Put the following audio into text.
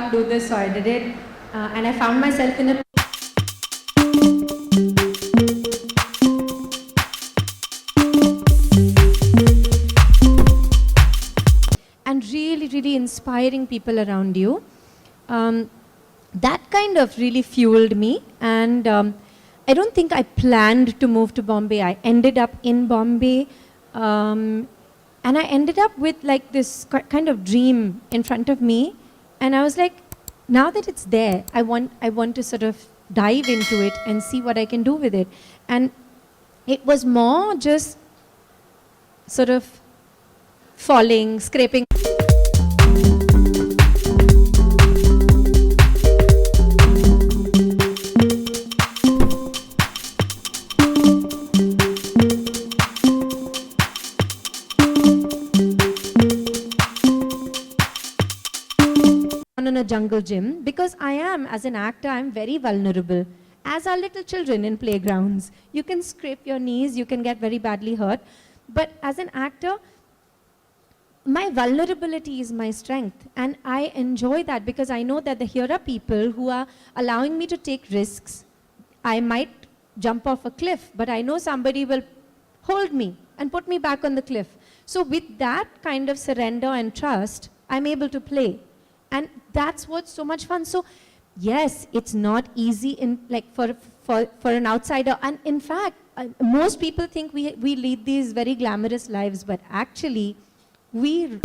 can't do this, so I did it. And I found myself in a and really inspiring people around you. That kind of really fueled me, and I don't think I planned to move to Bombay. I ended up in Bombay, and I ended up with like this kind of dream in front of me, and I was like, now that it's there, I want to sort of dive into it and see what I can do with it. And it was more just sort of falling, scraping. In a jungle gym, because I am, as an actor, I'm very vulnerable, as are little children in playgrounds. You can scrape your knees, you can get very badly hurt, but as an actor, my vulnerability is my strength, and I enjoy that because I know that here are people who are allowing me to take risks. I might jump off a cliff, but I know somebody will hold me and put me back on the cliff. So with that kind of surrender and trust, I'm able to play. And that's what's so much fun. So yes, it's not easy in like for an outsider. And in fact, most people think we lead these very glamorous lives, but actually we